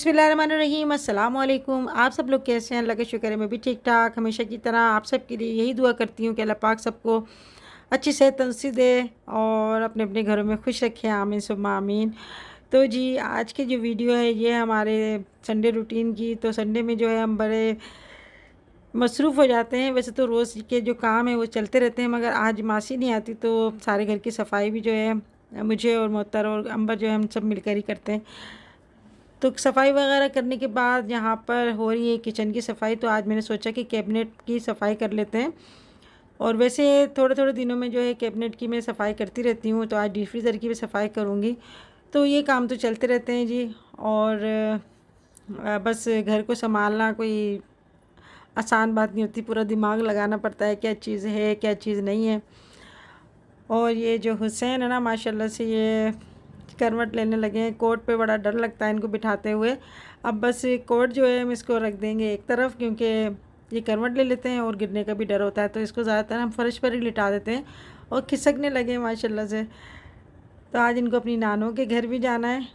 बिस्मिल्लाहिर्रहमानिर्रहीम अस्सलाम वालेकुम। आप सब लोग कैसे हैं? अल्लाह का शुक्र है मैं भी ठीक ठाक। हमेशा की तरह आप सब के लिए यही दुआ करती हूँ कि अल्लाह पाक सबको अच्छी सेहत तंदुरुस्ती दे और अपने अपने घरों में खुश रखे। आमीन सुम्मा आमीन। तो जी आज की जो वीडियो है ये हमारे संडे रूटीन की। तो संडे में जो है हम बड़े मसरूफ़ हो जाते हैं। वैसे तो रोज़ के जो काम है वो चलते रहते हैं, मगर आज मासी नहीं आती तो सारे घर की सफाई भी जो है मुझे और मोहतर और अंबर जो है हम सब मिलकर ही करते हैं। तो सफाई वगैरह करने के बाद यहाँ पर हो रही है किचन की सफाई। तो आज मैंने सोचा कि कैबिनेट की सफाई कर लेते हैं। और वैसे थोड़े थोड़े दिनों में जो है कैबिनेट की मैं सफाई करती रहती हूँ, तो आज डीप फ्रीज़र की भी सफाई करूँगी। तो ये काम तो चलते रहते हैं जी। और बस घर को संभालना कोई आसान बात नहीं होती, पूरा दिमाग लगाना पड़ता है क्या चीज़ है क्या चीज़ नहीं है। और ये जो हुसैन है ना, माशाल्लाह से ये करवट लेने लगे हैं। कोट पे बड़ा डर लगता है इनको बिठाते हुए। अब बस ये कोट जो है हम इसको रख देंगे एक तरफ, क्योंकि ये करवट ले लेते हैं और गिरने का भी डर होता है, तो इसको ज़्यादातर हम फर्श पर ही लिटा देते हैं और खिसकने लगे हैं माशाल्लाह से। तो आज इनको अपनी नानों के घर भी जाना है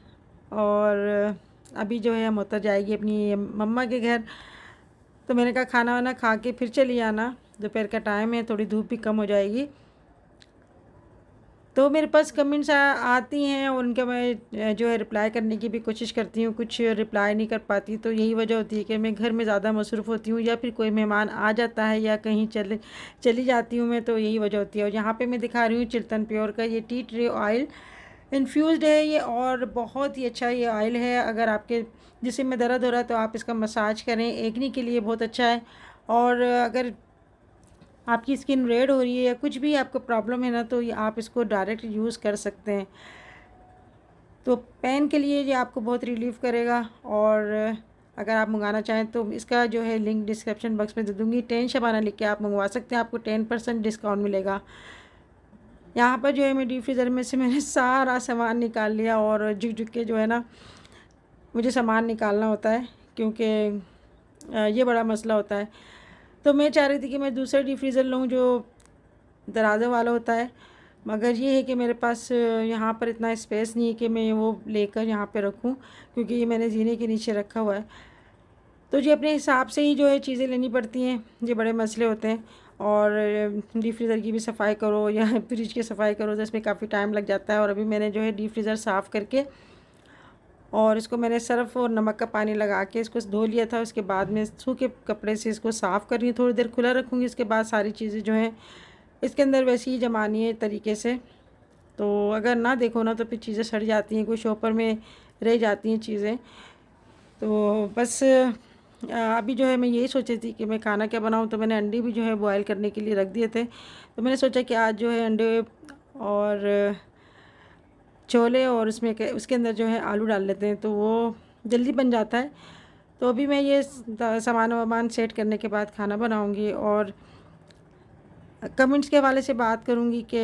और अभी जो है हम उतर जाएगी अपनी मम्मा के घर। तो मैंने कहा खाना वाना खा के फिर चली आना, दोपहर का टाइम है, थोड़ी धूप भी कम हो जाएगी। तो मेरे पास कमेंट्स आती हैं और उनका मैं जो है रिप्लाई करने की भी कोशिश करती हूँ, कुछ रिप्लाई नहीं कर पाती। तो यही वजह होती है कि मैं घर में ज़्यादा मसरूफ़ होती हूँ या फिर कोई मेहमान आ जाता है या कहीं चली जाती हूँ मैं, तो यही वजह होती है। और यहाँ पे मैं दिखा रही हूँ चिल्तन प्योर का ये टी ट्री ऑयल इन्फ्यूज़्ड है ये, और बहुत ही अच्छा ये ऑयल है। अगर आपके जिस्म में दर्द हो रहा है तो आप इसका मसाज करें, एक्ने के लिए बहुत अच्छा है। और अगर आपकी स्किन रेड हो रही है या कुछ भी आपको प्रॉब्लम है ना, तो ये आप इसको डायरेक्ट यूज़ कर सकते हैं। तो पेन के लिए ये आपको बहुत रिलीफ़ करेगा। और अगर आप मंगाना चाहें तो इसका जो है लिंक डिस्क्रिप्शन बॉक्स में दे दूँगी। 10 शबाना लिख के आप मंगवा सकते हैं, आपको 10% डिस्काउंट मिलेगा। यहाँ पर जो है मैं डीप फ्रीज़र में से मैंने सारा सामान निकाल लिया और झुक झुक के जो है ना मुझे सामान निकालना होता है, क्योंकि ये बड़ा मसला होता है। तो मैं चाह रही थी कि मैं दूसरा डीप फ्रीज़र लूँ जो दराज़े वाला होता है, मगर ये है कि मेरे पास यहाँ पर इतना स्पेस नहीं है कि मैं वो लेकर यहाँ पे रखूँ, क्योंकि ये मैंने जीने के नीचे रखा हुआ है। तो जी अपने हिसाब से ही जो है चीज़ें लेनी पड़ती हैं, ये बड़े मसले होते हैं। और डीप फ्रीज़र की भी सफाई करो या फ्रिज की सफाई करो तो इसमें काफ़ी टाइम लग जाता है। और अभी मैंने जो है डीप फ्रीज़र साफ़ करके और इसको मैंने सर्फ़ और नमक का पानी लगा के इसको धो लिया था। उसके बाद में सूखे कपड़े से इसको साफ़ कर रही हूँ, थोड़ी देर खुला रखूँगी। इसके बाद सारी चीज़ें जो हैं इसके अंदर वैसे ही जमानी है तरीके से। तो अगर ना देखो ना तो फिर चीज़ें सड़ जाती हैं, कुछ ऊपर में रह जाती हैं चीज़ें। तो बस अभी जो है मैं यही सोची थी कि मैं खाना क्या बनाऊँ, तो मैंने अंडे भी जो है बॉयल करने के लिए रख दिए थे। तो मैंने सोचा कि आज जो है अंडे और छोले और उसके अंदर जो है आलू डाल लेते हैं, तो वो जल्दी बन जाता है। तो अभी मैं ये सामान वामान सेट करने के बाद खाना बनाऊँगी और कमेंट्स के हवाले से बात करूँगी कि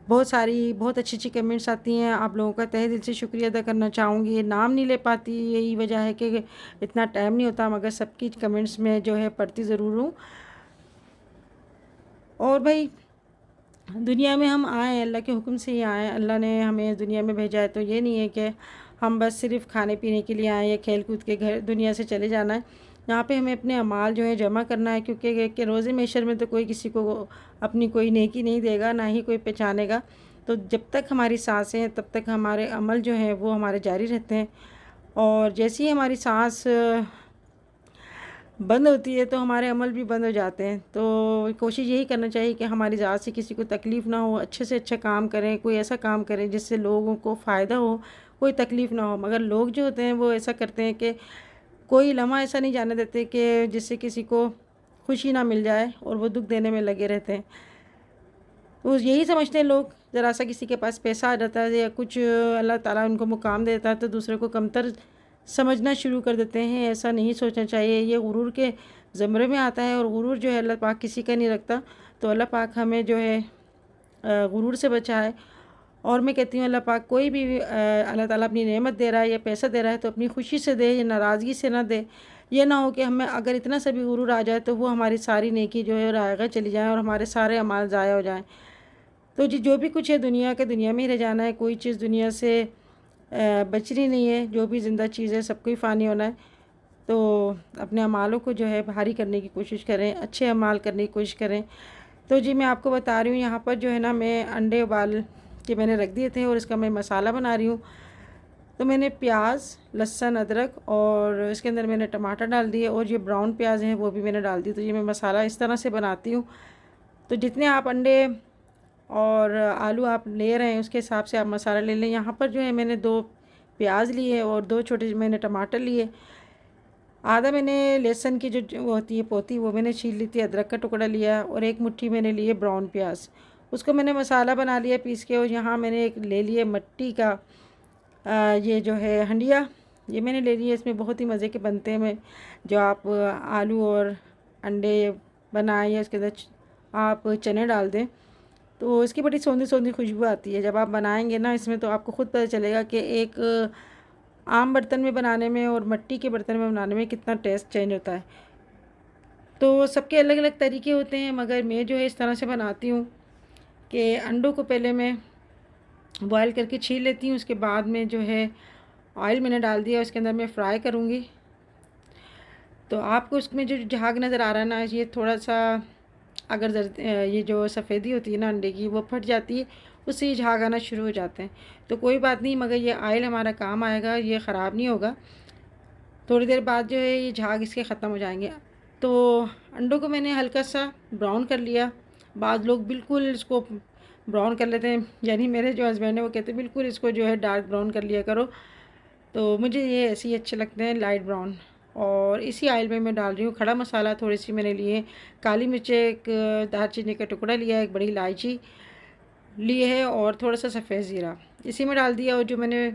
बहुत अच्छी अच्छी कमेंट्स आती हैं। आप लोगों का तहे दिल से शुक्रिया अदा करना चाहूँगी। नाम नहीं ले पाती, यही वजह है कि इतना टाइम नहीं होता, मगर सबकी कमेंट्स में जो है पढ़ती ज़रूर हूँ। और भाई दुनिया में हम आए अल्लाह के हुक्म से ही आए, अल्लाह ने हमें दुनिया में भेजा है। तो ये नहीं है कि हम बस सिर्फ़ खाने पीने के लिए आए या खेल कूद के घर दुनिया से चले जाना है। यहाँ पे हमें अपने अमाल जो है जमा करना है, क्योंकि कि रोज़े महशर में तो कोई किसी को अपनी कोई नेकी नहीं देगा, ना ही कोई पहचानेगा। तो जब तक हमारी सांसें हैं तब तक हमारे अमल जो हैं वो हमारे जारी रहते हैं। और जैसे ही हमारी सांस बंद होती है तो हमारे अमल भी बंद हो जाते हैं। तो कोशिश यही करना चाहिए कि हमारी ज़ात से किसी को तकलीफ़ ना हो, अच्छे से अच्छा काम करें, कोई ऐसा काम करें जिससे लोगों को फ़ायदा हो, कोई तकलीफ़ ना हो। मगर लोग जो होते हैं वो ऐसा करते हैं कि कोई लम्हा ऐसा नहीं जाने देते कि जिससे किसी को खुशी ना मिल जाए, और वो दुख देने में लगे रहते हैं। तो यही समझते हैं लोग, ज़रा सा किसी के पास पैसा आ जाता है या कुछ अल्लाह ताला उनको मुकाम देता है तो दूसरे को कमतर समझना शुरू कर देते हैं। ऐसा नहीं सोचना चाहिए, ये गुरूर के ज़मरे में आता है और गुरूर जो है अल्लाह पाक किसी का नहीं रखता। तो अल्लाह पाक हमें जो है गुरूर से बचाए। और मैं कहती हूँ अल्लाह पाक कोई भी अल्लाह ताला अपनी नेमत दे रहा है या पैसा दे रहा है तो अपनी खुशी से दे या नाराज़गी से ना दे। ये ना हो कि हमें अगर इतना सा भी गुरूर आ जाए तो वो हमारी सारी नेकी जो है रायगा चली जाए और हमारे सारे अमाल ज़ाया हो जाएँ। तो जी जो भी कुछ है दुनिया के दुनिया में ही रह जाना है, कोई चीज़ दुनिया से बचनी नहीं है। जो भी ज़िंदा चीज़ है सबको ही फ़ानी होना है। तो अपने अमालों को जो है भारी करने की कोशिश करें, अच्छे अमाल करने की कोशिश करें। तो जी मैं आपको बता रही हूँ, यहाँ पर जो है ना मैं अंडे उबाल के मैंने रख दिए थे और इसका मैं मसाला बना रही हूँ। तो मैंने प्याज, लहसुन, अदरक और इसके अंदर मैंने टमाटर डाल दिए और ये ब्राउन प्याज है वो भी मैंने डाल दी। तो ये मैं मसाला इस तरह से बनाती हूँ। तो जितने आप अंडे और आलू आप ले रहे हैं उसके हिसाब से आप मसाला ले लें। यहाँ पर जो है मैंने 2 प्याज लिए और 2 छोटे मैंने टमाटर लिए। आधा मैंने लहसुन की जो वो होती है पोती वो मैंने छील ली थी। अदरक का टुकड़ा लिया और 1 मुट्ठी मैंने लिए ब्राउन प्याज, उसको मैंने मसाला बना लिया पीस के। और यहाँ मैंने एक ले लिए मिट्टी का ये जो है हंडिया, ये मैंने ले लिया। इसमें बहुत ही मज़े के बनते हैं। मैं जो आप आलू और अंडे बनाएं या इसके अंदर आप चने डाल दें तो इसकी बड़ी सौंधी सौंधी खुशबू आती है। जब आप बनाएंगे ना इसमें तो आपको ख़ुद पता चलेगा कि एक आम बर्तन में बनाने में और मिट्टी के बर्तन में बनाने में कितना टेस्ट चेंज होता है। तो सबके अलग अलग तरीके होते हैं, मगर मैं जो है इस तरह से बनाती हूँ कि अंडों को पहले मैं बॉयल करके छील लेती हूँ। उसके बाद में जो है ऑयल मैंने डाल दिया, उसके अंदर मैं फ्राई करूँगी। तो आपको उसमें जो झाग नज़र आ रहा है ना, ये थोड़ा सा अगर ये जो सफ़ेदी होती है ना अंडे की वो फट जाती है, उससे ये झाग आना शुरू हो जाते हैं। तो कोई बात नहीं, मगर ये ऑयल हमारा काम आएगा, ये ख़राब नहीं होगा। थोड़ी देर बाद जो है ये झाग इसके ख़त्म हो जाएंगे। तो अंडों को मैंने हल्का सा ब्राउन कर लिया। बाद लोग बिल्कुल इसको ब्राउन कर लेते हैं, यानी मेरे जो हस्बैंड है वो कहते हैं बिल्कुल इसको जो है डार्क ब्राउन कर लिया करो। तो मुझे ये ऐसे ही अच्छे लगते हैं लाइट ब्राउन। और इसी ऑयल में मैं डाल रही हूँ खड़ा मसाला। थोड़ी सी मैंने लिए काली मिर्च, एक दालचीनी का टुकड़ा लिया, एक बड़ी इलायची लिए है और थोड़ा सा सफ़ेद ज़ीरा इसी में डाल दिया। और जो मैंने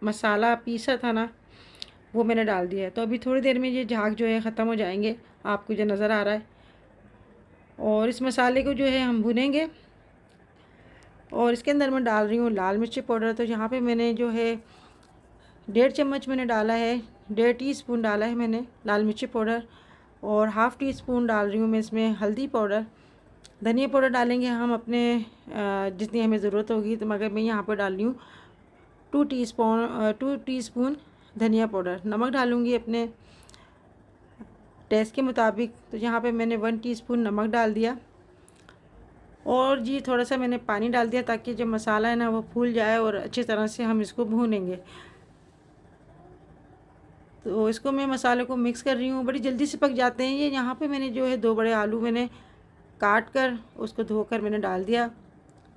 मसाला पीसा था ना वो मैंने डाल दिया है। तो अभी थोड़ी देर में ये झाग जो है ख़त्म हो जाएंगे, आपको जो नज़र आ रहा है। और इस मसाले को जो है हम भुनेंगे और इसके अंदर मैं डाल रही हूँ लाल मिर्ची पाउडर। तो यहाँ पे मैंने जो है 1.5 चम्मच मैंने डाला है, 1.5 टीस्पून डाला है मैंने लाल मिर्ची पाउडर। और हाफ़ टी स्पून डाल रही हूँ मैं इसमें हल्दी पाउडर। धनिया पाउडर डालेंगे हम अपने जितनी हमें ज़रूरत होगी। तो मगर मैं यहाँ पर डाल रही हूँ 2 टीस्पून धनिया पाउडर। नमक डालूँगी अपने टेस्ट के मुताबिक। तो यहाँ पे मैंने 1 टीस्पून नमक डाल दिया। और जी थोड़ा सा मैंने पानी डाल दिया ताकि जो मसाला है ना वो फूल जाए और अच्छी तरह से हम इसको भूनेंगे। तो इसको मैं मसाले को मिक्स कर रही हूँ, बड़ी जल्दी से पक जाते हैं ये। यहाँ पे मैंने जो है 2 बड़े आलू मैंने काट कर उसको धोकर मैंने डाल दिया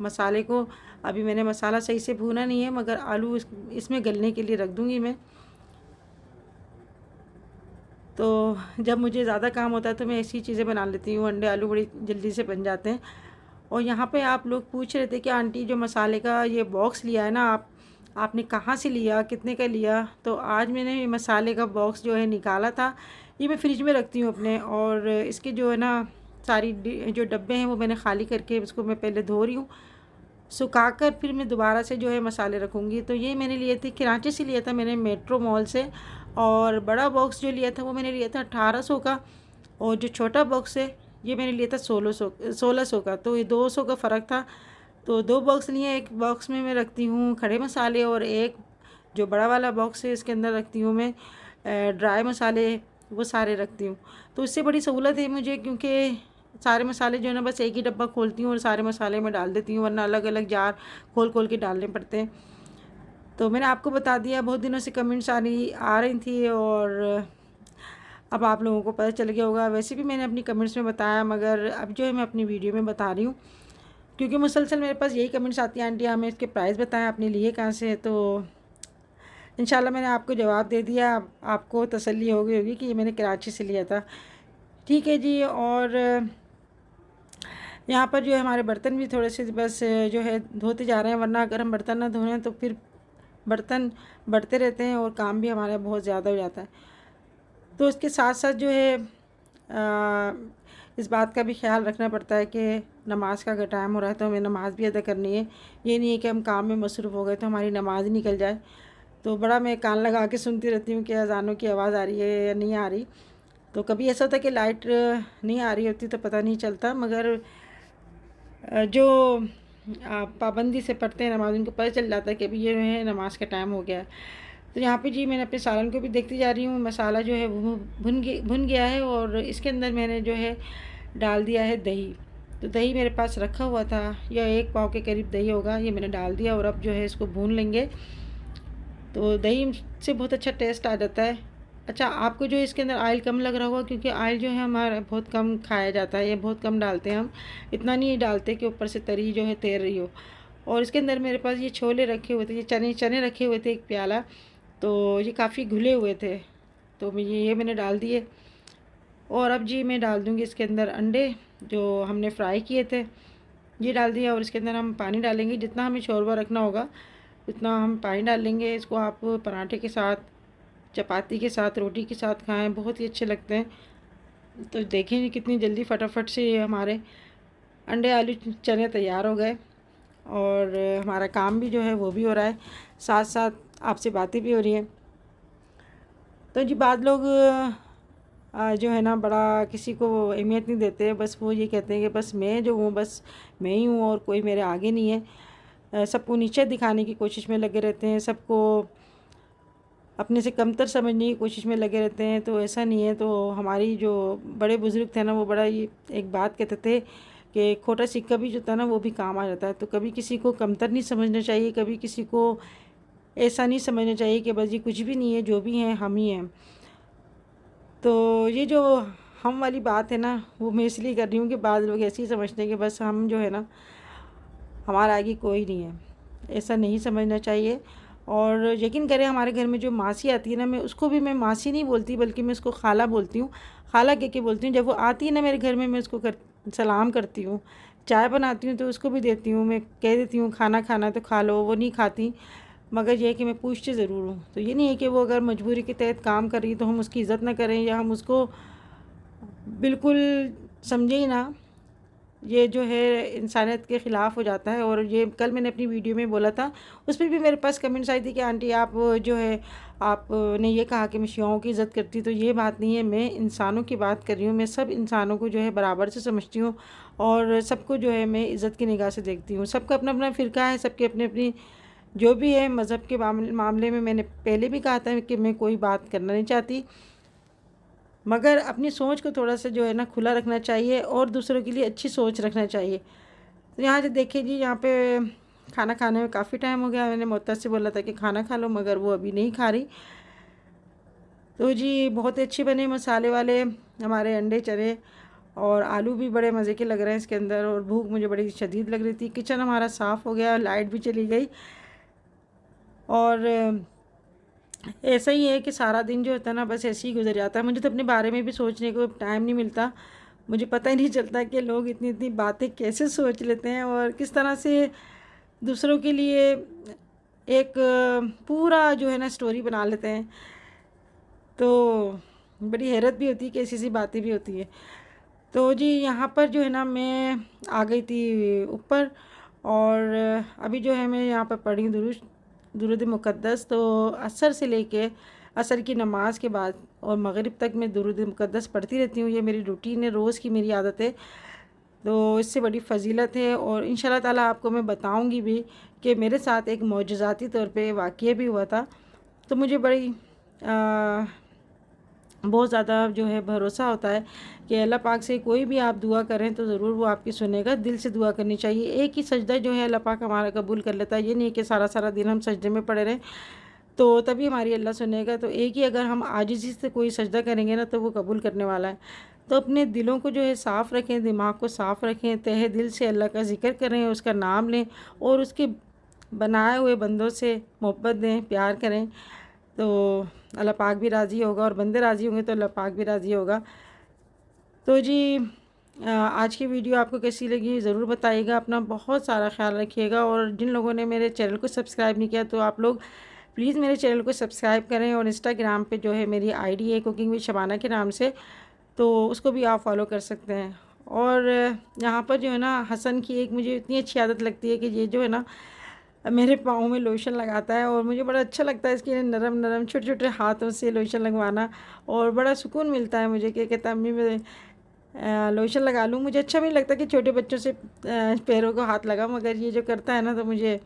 मसाले को। अभी मैंने मसाला सही से भूना नहीं है, मगर आलू इसमें गलने के लिए रख दूँगी मैं। तो जब मुझे ज़्यादा काम होता है तो मैं ऐसी चीज़ें बना लेती हूँ, अंडे आलू बड़ी जल्दी से बन जाते हैं। और यहाँ पे आप लोग पूछ रहे थे कि आंटी जो मसाले का ये बॉक्स लिया है ना आपने कहाँ से लिया, कितने का लिया? तो आज मैंने ये मसाले का बॉक्स जो है निकाला था, ये मैं फ्रिज में रखती हूँ अपने। और इसके जो है ना सारी जो डब्बे हैं वो मैंने खाली करके उसको मैं पहले धो रही हूँ, सुखाकर फिर मैं दोबारा से जो है मसाले रखूँगी। तो ये मैंने लिए थे कराची से, लिया था मैंने मेट्रो मॉल से। और बड़ा बॉक्स जो लिया था वो मैंने लिया था 1800 का। और जो छोटा बॉक्स है ये मैंने लिया था 1600 का। तो ये 200 का फ़र्क था। तो 2 बॉक्स लिए, एक बॉक्स में मैं रखती हूँ खड़े मसाले और एक जो बड़ा वाला बॉक्स है इसके अंदर रखती हूँ मैं ड्राई मसाले, वो सारे रखती हूँ। तो इससे बड़ी सहूलत है मुझे, क्योंकि सारे मसाले जो है ना बस एक ही डब्बा खोलती हूँ और सारे मसाले में डाल देती हूँ, वरना अलग अलग जार खोल खोल के डालने पड़ते हैं। तो मैंने आपको बता दिया, बहुत दिनों से कमेंट्स आ रही थी और अब आप लोगों को पता चल गया होगा। वैसे भी मैंने अपनी कमेंट्स में बताया, मगर अब जो है मैं अपनी वीडियो में बता रही हूँ, क्योंकि मुसलसल मेरे पास यही कमेंट्स आती हैं, आंटी हमें इसके प्राइस बताएं, आपने लिए कहाँ से। तो इंशाल्लाह मैंने आपको जवाब दे दिया, आपको तसल्ली हो गई होगी कि ये मैंने कराची से लिया था। ठीक है जी। और यहाँ पर जो है हमारे बर्तन भी थोड़े से बस जो है धोते जा रहे हैं, वरना अगर हम बर्तन ना धोएं तो फिर बर्तन बढ़ते रहते हैं और काम भी हमारा बहुत ज़्यादा हो जाता है। तो इसके साथ साथ जो है इस बात का भी ख्याल रखना पड़ता है कि नमाज का अगर टाइम हो रहा है तो हमें नमाज़ भी अदा करनी है। ये नहीं है कि हम काम में मसरूफ़ हो गए तो हमारी नमाज ही निकल जाए। तो बड़ा मैं कान लगा के सुनती रहती हूँ कि अज़ानों की आवाज़ आ रही है या नहीं आ रही। तो कभी ऐसा होता है कि लाइट नहीं आ रही होती तो पता नहीं चलता, मगर जो आप पाबंदी से पढ़ते हैं नमाज़, उनको पता चल जाता है कि अभी ये जो है नमाज का टाइम हो गया है। तो यहाँ पे जी मैंने अपने सालन को भी देखती जा रही हूँ, मसाला जो है वो भुन गया है और इसके अंदर मैंने जो है डाल दिया है दही। तो दही मेरे पास रखा हुआ था, या 1 पाव के करीब दही होगा, ये मैंने डाल दिया और अब जो है इसको भून लेंगे। तो दही से बहुत अच्छा टेस्ट आ जाता है। अच्छा, आपको जो इसके अंदर ऑयल कम लग रहा होगा, क्योंकि ऑयल जो है हमारा बहुत कम खाया जाता है, ये बहुत कम डालते हैं हम, इतना नहीं डालते कि ऊपर से तरी जो है तैर रही हो। और इसके अंदर मेरे पास ये छोले रखे हुए थे, ये चने रखे हुए थे 1 प्याला, तो ये काफ़ी घुले हुए थे, तो ये मैंने डाल दिए। और अब जी मैं डाल दूँगी इसके अंदर अंडे जो हमने फ्राई किए थे, ये डाल दिया। और इसके अंदर हम पानी डालेंगे, जितना हमें शोरबा रखना होगा उतना हम पानी डालेंगे। इसको आप पराठे के साथ, चपाती के साथ, रोटी के साथ खाएं, बहुत ही अच्छे लगते हैं। तो देखें कितनी जल्दी फटाफट से हमारे अंडे आलू चने तैयार हो गए और हमारा काम भी जो है वो भी हो रहा है, साथ साथ आपसे बातें भी हो रही हैं। तो जी बाद लोग जो है ना बड़ा किसी को अहमियत नहीं देते, बस वो ये कहते हैं कि बस मैं जो हूँ बस मैं ही हूँ और कोई मेरे आगे नहीं है। सबको नीचे दिखाने की कोशिश में लगे रहते हैं, सबको अपने से कमतर समझने की कोशिश में लगे रहते हैं। तो ऐसा नहीं है। तो हमारी जो बड़े बुज़ुर्ग थे ना, वो बड़ा ये एक बात कहते थे कि खोटा सिक्का भी जो था ना वो भी काम आ जाता है। तो कभी किसी को कमतर नहीं समझना चाहिए, कभी किसी को ऐसा नहीं समझना चाहिए कि बस ये कुछ भी नहीं है, जो भी हैं हम ही हैं। तो ये जो हम वाली बात है ना, वो मैं इसलिए कर रही हूँ कि बाद लोग ऐसे ही समझते हैं कि बस हम जो है ना हमारा आगे कोई नहीं है, ऐसा नहीं समझना चाहिए। और यकीन करें हमारे घर में जो मासी आती है ना, मैं उसको भी मैं मासी नहीं बोलती, बल्कि मैं उसको खाला बोलती हूँ, खाला कह के बोलती हूँ। जब वो आती है ना मेरे घर में, मैं उसको सलाम करती हूँ, चाय बनाती हूँ तो उसको भी देती हूँ, मैं कह देती हूँ खाना खाना तो खा लो, वो नहीं खाती, मगर ये है कि मैं पूछती ज़रूर हूँ। तो ये नहीं है कि वो अगर मजबूरी के तहत काम कर रही है तो हम उसकी इज़्ज़त ना करें या हम उसको बिल्कुल समझे ही ना। ये जो है इंसानियत के ख़िलाफ़ हो जाता है। और ये कल मैंने अपनी वीडियो में बोला था, उस पर भी मेरे पास कमेंट्स आई थी कि आंटी आप जो है आपने ये कहा कि मैं शियाओं की इज़्ज़त करती, तो ये बात नहीं है, मैं इंसानों की बात कर रही हूँ। मैं सब इंसानों को जो है बराबर से समझती हूँ और सबको जो है मैं इज़्ज़त की निगाह से देखती हूँ। सबका अपना अपना फ़िरका है, सबके अपनी अपनी जो भी है मज़हब के मामले में मैंने पहले भी कहा था कि मैं कोई बात करना नहीं चाहती, मगर अपनी सोच को थोड़ा सा जो है ना खुला रखना चाहिए और दूसरों के लिए अच्छी सोच रखना चाहिए। तो यहाँ से देखिए जी, यहाँ पे खाना खाने में काफ़ी टाइम हो गया। मैंने मोहतज से बोला था कि खाना खा लो, मगर वो अभी नहीं खा रही। तो जी बहुत ही अच्छे बने मसाले वाले हमारे अंडे चने, और आलू भी बड़े मज़े के लग रहे हैं इसके अंदर, और भूख मुझे बड़ी शदीद लग रही थी। किचन हमारा साफ़ हो गया, लाइट भी चली गई। और ऐसा ही है कि सारा दिन जो होता है ना बस ऐसे ही गुजर जाता है। मुझे तो अपने बारे में भी सोचने को टाइम नहीं मिलता, मुझे पता ही नहीं चलता कि लोग इतनी इतनी बातें कैसे सोच लेते हैं और किस तरह से दूसरों के लिए एक पूरा जो है ना स्टोरी बना लेते हैं। तो बड़ी हैरत भी होती है कि ऐसी ऐसी बातें भी होती है। तो जी यहाँ पर जो है ना मैं आ गई थी ऊपर, और अभी जो है मैं यहाँ पर पढ़ी हूँ दुरूद मुक़द्दस। तो असर से लेके असर की नमाज के बाद और मग़रिब तक मैं दुरूद मुक़द्दस पढ़ती रहती हूँ। ये मेरी रूटीन है, रोज़ की मेरी आदत है। तो इससे बड़ी फ़जीलत है, और इंशाल्लाह ताला आपको मैं बताऊँगी भी कि मेरे साथ एक मौजज़ाती तौर पे वाक़या भी हुआ था। तो मुझे बड़ी बहुत ज़्यादा जो है भरोसा होता है कि अल्लाह पाक से कोई भी आप दुआ करें तो ज़रूर वो आपकी सुनेगा। दिल से दुआ करनी चाहिए। एक ही सजदा जो है अल्लाह पाक हमारा कबूल कर लेता है। ये नहीं कि सारा सारा दिन हम सजदे में पड़े रहें तो तभी हमारी अल्लाह सुनेगा। तो एक ही अगर हम आजिज़ी से कोई सजदा करेंगे ना तो वो कबूल करने वाला है। तो अपने दिलों को जो है साफ़ रखें, दिमाग को साफ़ रखें, तहे दिल से अल्लाह का ज़िक्र करें, उसका नाम लें और उसके बनाए हुए बंदों से मोहब्बत दें, प्यार करें। तो अल्लाह पाक भी राज़ी होगा, और बंदे राज़ी होंगे तो अल्लाह पाक भी राज़ी होगा। तो जी आज की वीडियो आपको कैसी लगी ज़रूर बताइएगा। अपना बहुत सारा ख्याल रखिएगा, और जिन लोगों ने मेरे चैनल को सब्सक्राइब नहीं किया तो आप लोग प्लीज़ मेरे चैनल को सब्सक्राइब करें। और इंस्टाग्राम पे जो है मेरी आईडी है कुकिंग विद शबाना के नाम से, तो उसको भी आप फॉलो कर सकते हैं। और यहाँ पर जो है ना हसन की एक मुझे इतनी अच्छी आदत लगती है कि ये जो है ना मेरे पाँव में लोशन लगाता है, और मुझे बड़ा अच्छा लगता है इसके नरम नरम छोटे छोटे हाथों से लोशन लगवाना, और बड़ा सुकून मिलता है मुझे कि कहता अम्मी मैं लोशन लगा लूँ। मुझे अच्छा भी नहीं लगता कि छोटे बच्चों से पैरों को हाथ लगा, मगर ये जो करता है ना तो मुझे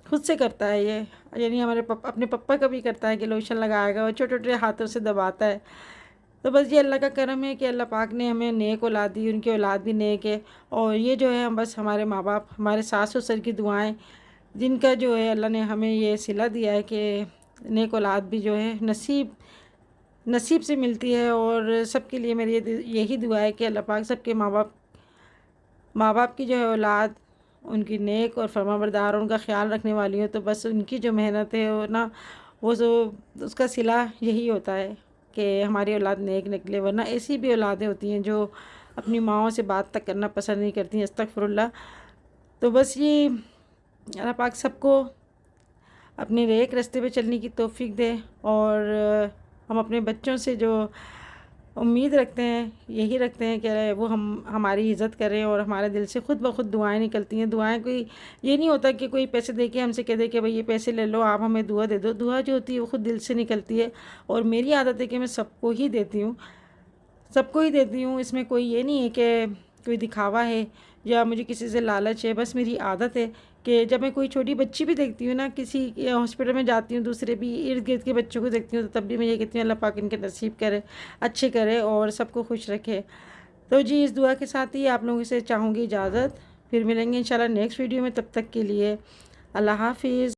खुद से करता है ये, यानी हमारे अपने पप्पा का भी करता है कि लोशन लगाएगा और छोटे छोटे हाथों से दबाता है। तो बस ये अल्लाह का करम है कि अल्लाह पाक ने हमें नेक औलाद दी, उनकी औलाद भी नेक है। और ये जो है हम बस हमारे माँ बाप, हमारे सास ससुर की दुआएं, जिनका जो है अल्लाह ने हमें ये सिला दिया है कि नेक औलाद भी जो है नसीब नसीब से मिलती है। और सबके लिए मेरी यही दुआ है कि अल्लाह पाक सबके माँ बाप की जो है औलाद उनकी नेक और फरमाबरदार और उनका ख्याल रखने वाली हो, तो बस उनकी जो मेहनत है वो ना, वो जो उसका सिला यही होता है कि हमारी औलाद नेक निकले। वरना ऐसी भी औलादें होती हैं जो अपनी माँओं से बात तक करना पसंद नहीं करती हैं, अस्तगफिरुल्लाह। तो बस ये अल्लाह पाक सबको अपने नेक रास्ते पे चलने की तौफीक दे। और हम अपने बच्चों से जो उम्मीद रखते हैं, यही रखते हैं कि वो हमारी इज़्ज़त करें, और हमारे दिल से खुद ब खुद दुआएं निकलती हैं। दुआएं कोई ये नहीं होता कि कोई पैसे दे के हमसे कह दे कि भाई ये पैसे ले लो, आप हमें दुआ दे दो। दुआ जो होती है वो खुद दिल से निकलती है। और मेरी आदत है कि मैं सबको ही देती हूँ, सबको ही देती हूँ। इसमें कोई ये नहीं है कि कोई दिखावा है या मुझे किसी से लालच है। बस मेरी आदत है कि जब मैं कोई छोटी बच्ची भी देखती हूँ ना, किसी हॉस्पिटल में जाती हूँ, दूसरे भी इर्द गिर्द के बच्चों को देखती हूँ, तो तब भी मैं ये कहती हूँ अल्लाह पाक इनके नसीब करे, अच्छे करे और सबको खुश रखे। तो जी इस दुआ के साथ ही आप लोगों से चाहूँगी इजाज़त, फिर मिलेंगे इंशाल्लाह नेक्स्ट वीडियो में। तब तक के लिए अल्लाह हाफिज़।